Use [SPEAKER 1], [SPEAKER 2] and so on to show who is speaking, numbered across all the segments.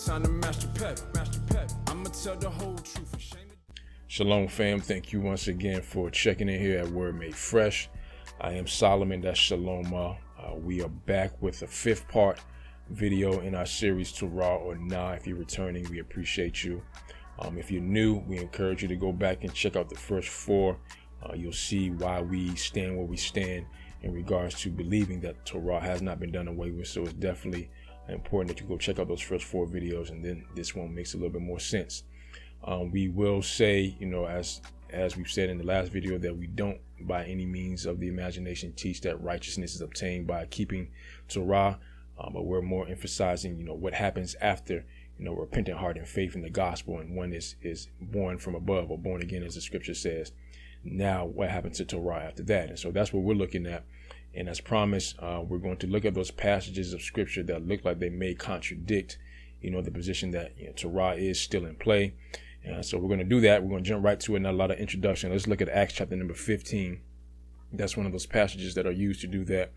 [SPEAKER 1] time to master pep. I'ma tell the whole truth and shame.
[SPEAKER 2] Shalom fam, thank you once again for checking in here at Word Made Fresh. I am Solomon, that's Shalom. We are back with the 5th part video in our series Torah or Nah. If you're returning, we appreciate you. If you're new, we encourage you to go back and check out the first 4. You'll see why we stand where we stand in regards to believing that Torah has not been done away with. So it's definitely important that you go check out those first 4 videos, and then this one makes a little bit more sense. We will say, as we've said in the last video, that we don't by any means of the imagination teach that righteousness is obtained by keeping Torah, but we're more emphasizing, what happens after, repentant heart and faith in the gospel, and one is born from above, or born again, as the scripture says. Now, what happens to Torah after that? And so that's what we're looking at. And as promised, we're going to look at those passages of scripture that look like they may contradict, the position that Torah is still in play. So we're going to do that. We're going to jump right to it. Not a lot of introduction. Let's look at Acts chapter number 15. That's one of those passages that are used to do that.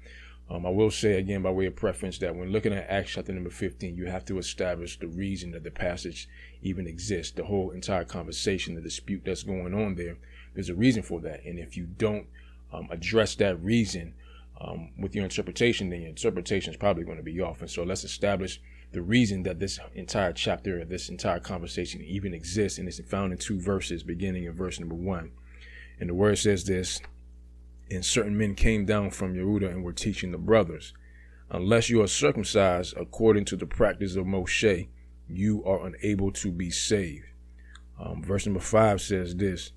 [SPEAKER 2] I will say again, by way of preference, that when looking at Acts chapter number 15, you have to establish the reason that the passage even exists. The whole entire conversation, the dispute that's going on there, there's a reason for that. And if you don't address that reason with your interpretation, then your interpretation is probably going to be off. And so let's establish the reason that this entire chapter, this entire conversation even exists, and it's found in 2 verses, beginning in verse number 1. And the word says this: "And certain men came down from Yehuda and were teaching the brothers, unless you are circumcised according to the practice of Moshe, you are unable to be saved." Verse number 5 says this: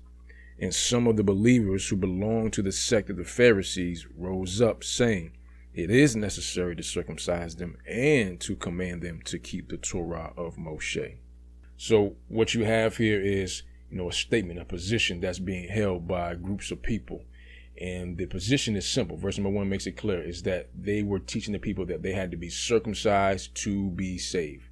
[SPEAKER 2] "And some of the believers who belonged to the sect of the Pharisees rose up, saying, it is necessary to circumcise them and to command them to keep the Torah of Moshe." So what you have here is, a statement, a position that's being held by groups of people. And the position is simple. Verse number 1 makes it clear, is that they were teaching the people that they had to be circumcised to be saved.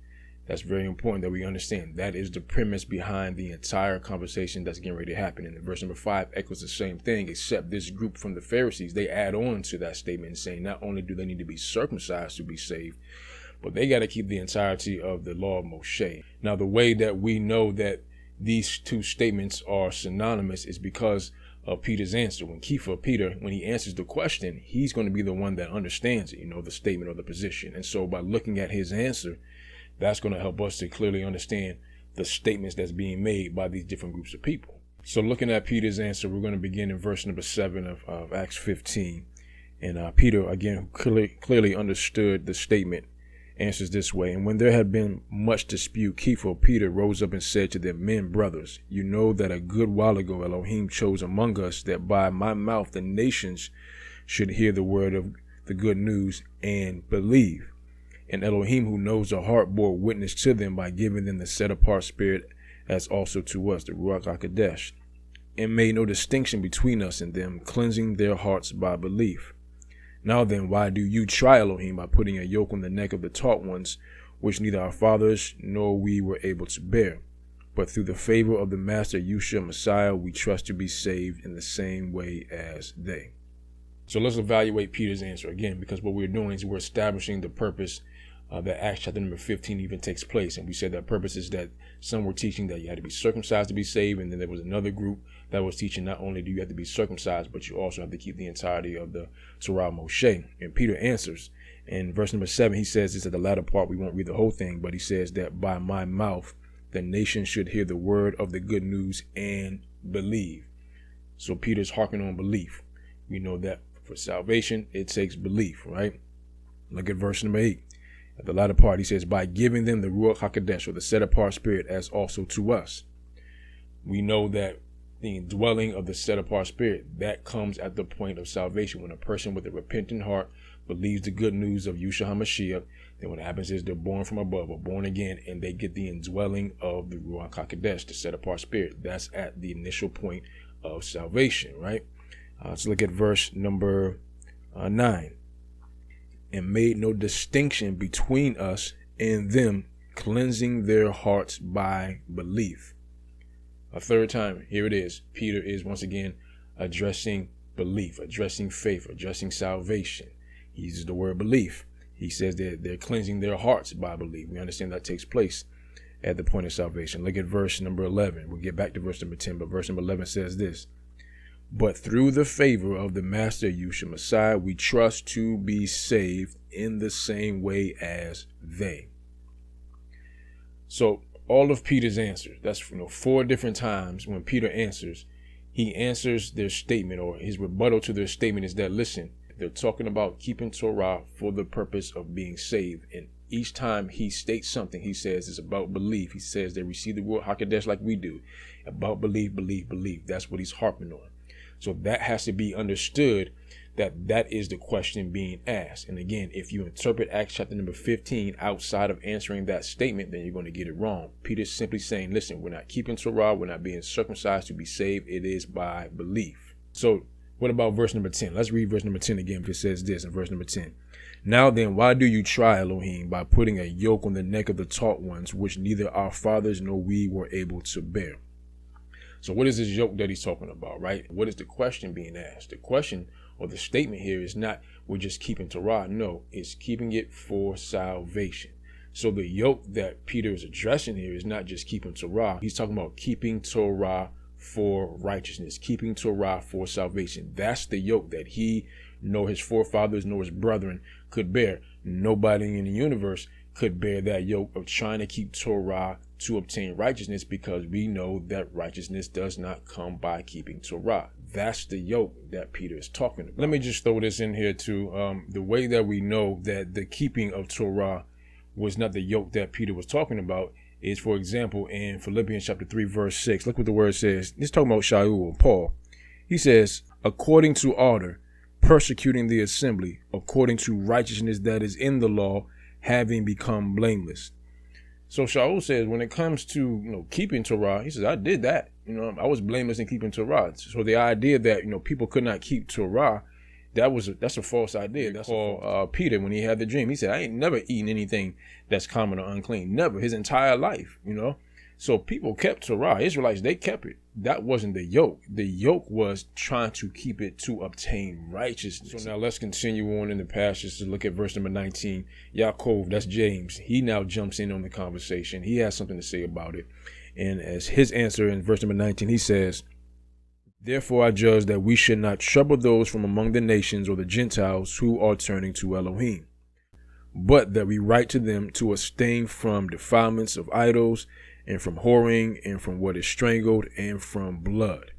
[SPEAKER 2] That's very important that we understand. That is the premise behind the entire conversation that's getting ready to happen. And verse number 5 echoes the same thing, except this group from the Pharisees, they add on to that statement, saying not only do they need to be circumcised to be saved, but they got to keep the entirety of the law of Moshe. Now, the way that we know that these 2 statements are synonymous is because of Peter's answer. When Peter, when he answers the question, he's going to be the one that understands it, the statement or the position. And so by looking at his answer, that's going to help us to clearly understand the statements that's being made by these different groups of people. So looking at Peter's answer, we're going to begin in verse number 7 of Acts 15. And Peter, again, who clearly understood the statement, answers this way: "And when there had been much dispute, Peter rose up and said to them, Men, brothers, you know that a good while ago Elohim chose among us that by my mouth the nations should hear the word of the good news and believe. And Elohim, who knows the heart, bore witness to them by giving them the set-apart spirit, as also to us, the Ruach HaKodesh, and made no distinction between us and them, cleansing their hearts by belief. Now then, why do you try Elohim by putting a yoke on the neck of the taught ones, which neither our fathers nor we were able to bear? But through the favor of the Master Yeshua Messiah, we trust to be saved in the same way as they." So let's evaluate Peter's answer again, because what we're doing is we're establishing the purpose that Acts chapter number 15 even takes place. And we said that purpose is that some were teaching that you had to be circumcised to be saved. And then there was another group that was teaching not only do you have to be circumcised, but you also have to keep the entirety of the Torah of Moshe. And Peter answers in verse number 7. He says this at the latter part. We won't read the whole thing, but he says that by my mouth, the nation should hear the word of the good news and believe. So Peter's harking on belief. We know that for salvation, it takes belief, right? Look at verse number 8. At the latter part, he says, by giving them the Ruach HaKodesh, or the set-apart spirit, as also to us. We know that the indwelling of the set-apart spirit, that comes at the point of salvation. When a person with a repentant heart believes the good news of Yeshua HaMashiach, then what happens is they're born from above, or born again, and they get the indwelling of the Ruach HaKodesh, the set-apart spirit. That's at the initial point of salvation, right? Let's look at verse number 9. And made no distinction between us and them, cleansing their hearts by belief. A third time, here it is. Peter is once again addressing belief, addressing faith, addressing salvation. He uses the word belief. He says that they're cleansing their hearts by belief. We understand that takes place at the point of salvation. Look at verse number 11. We'll get back to verse number 10, but verse number 11 says this: but through the favor of the Master Yeshua Messiah, we trust to be saved in the same way as they. So all of Peter's answers, that's 4 different times when Peter answers, he answers their statement, or his rebuttal to their statement is that, listen, they're talking about keeping Torah for the purpose of being saved. And each time he states something, he says it's about belief. He says they receive the word Hakadesh like we do. About belief, belief, belief. That's what he's harping on. So that has to be understood, that is the question being asked. And again, if you interpret Acts chapter number 15 outside of answering that statement, then you're going to get it wrong. Peter's simply saying, listen, we're not keeping Torah, we're not being circumcised to be saved. It is by belief. So what about verse number 10? Let's read verse number 10 again. It says this in verse number 10. Now then, why do you try, Elohim, by putting a yoke on the neck of the taught ones, which neither our fathers nor we were able to bear? So what is this yoke that he's talking about, right? What is the question being asked? The question or the statement here is not we're just keeping Torah. No, it's keeping it for salvation. So the yoke that Peter is addressing here is not just keeping Torah. He's talking about keeping Torah for righteousness, keeping Torah for salvation. That's the yoke that he, nor his forefathers, nor his brethren could bear. Nobody in the universe could bear that yoke of trying to keep Torah to obtain righteousness, because we know that righteousness does not come by keeping Torah. That's the yoke that Peter is talking about. Let me just throw this in here too. The way that we know that the keeping of Torah was not the yoke that Peter was talking about is, for example, in Philippians chapter 3, verse 6. Look what the word says. He's talking about Shaul or Paul. He says, according to order, persecuting the assembly, according to righteousness that is in the law, having become blameless. So Shaul says, when it comes to keeping Torah, he says, I did that. I was blameless in keeping Torah. So the idea that people could not keep Torah, that's a false idea. That's Peter, when he had the dream, he said, I ain't never eaten anything that's common or unclean. Never, his entire life. So people kept Torah. Israelites, they kept it. That wasn't the yoke. The yoke was trying to keep it to obtain righteousness. So now let's continue on in the passage to look at verse number 19. Yaakov, that's James. He now jumps in on the conversation. He has something to say about it. And as his answer in verse number 19, he says, therefore I judge that we should not trouble those from among the nations or the Gentiles who are turning to Elohim, but that we write to them to abstain from defilements of idols, and from whoring, and from what is strangled, and from blood.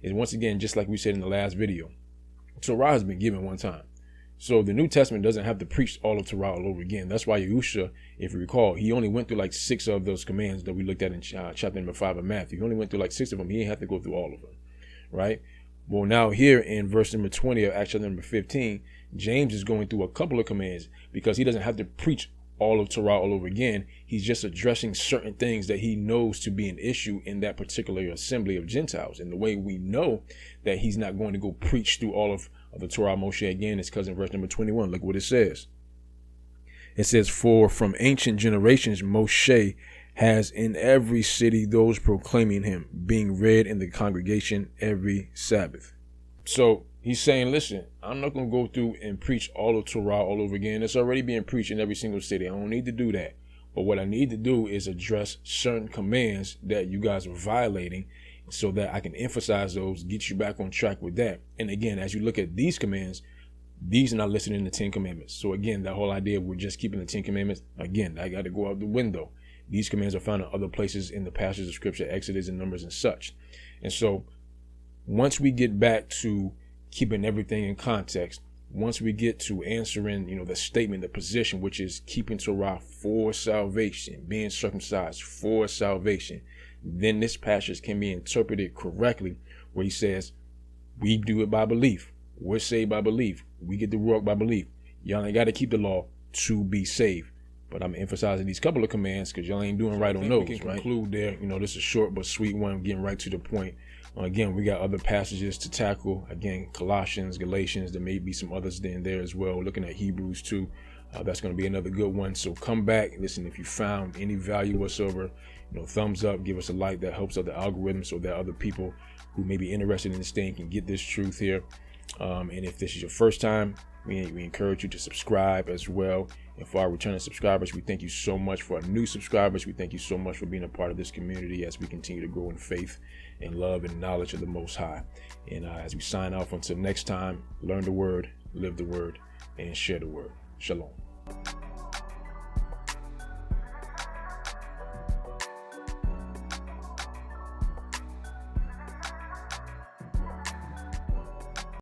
[SPEAKER 2] And once again, just like we said in the last video, Torah has been given one time. So the New Testament doesn't have to preach all of Torah all over again. That's why Yahusha, if you recall, he only went through like 6 of those commands that we looked at in chapter number 5 of Matthew. He only went through like 6 of them. He didn't have to go through all of them, right? Well, now here in verse number 20 of Acts chapter number 15, James is going through a couple of commands because he doesn't have to preach all of Torah all over again. He's just addressing certain things that he knows to be an issue in that particular assembly of Gentiles. And the way we know that he's not going to go preach through all of the Torah Moshe again is because in verse number 21, look what it says. It says, for from ancient generations Moshe has in every city those proclaiming him, being read in the congregation every Sabbath. So he's saying, listen, I'm not going to go through and preach all of Torah all over again. It's already being preached in every single city. I don't need to do that. But what I need to do is address certain commands that you guys are violating so that I can emphasize those, get you back on track with that. And again, as you look at these commands, these are not listed in the 10 commandments. So again, that whole idea of we're just keeping the 10 commandments, again, I got to go out the window. These commands are found in other places in the passages of scripture, Exodus and Numbers and such. And so once we get back to keeping everything in context, once we get to answering, the statement, the position, which is keeping Torah for salvation, being circumcised for salvation, then this passage can be interpreted correctly, where he says, we do it by belief. We're saved by belief. We get the work by belief. Y'all ain't got to keep the law to be saved. But I'm emphasizing these couple of commands because y'all ain't doing right on those, right? Conclude there. This is a short but sweet one, getting right to the point. Again, we got other passages to tackle. Again, Colossians, Galatians, there may be some others in there as well. Looking at Hebrews too. That's going to be another good one. So come back. Listen, if you found any value whatsoever, thumbs up, give us a like. That helps out the algorithm so that other people who may be interested in this thing can get this truth here. And if this is your first time We encourage you to subscribe as well. And for our returning subscribers, we thank you so much. For our new subscribers, we thank you so much for being a part of this community as we continue to grow in faith and love and knowledge of the Most High. And as we sign off until next time, learn the word, live the word, and share the word. Shalom.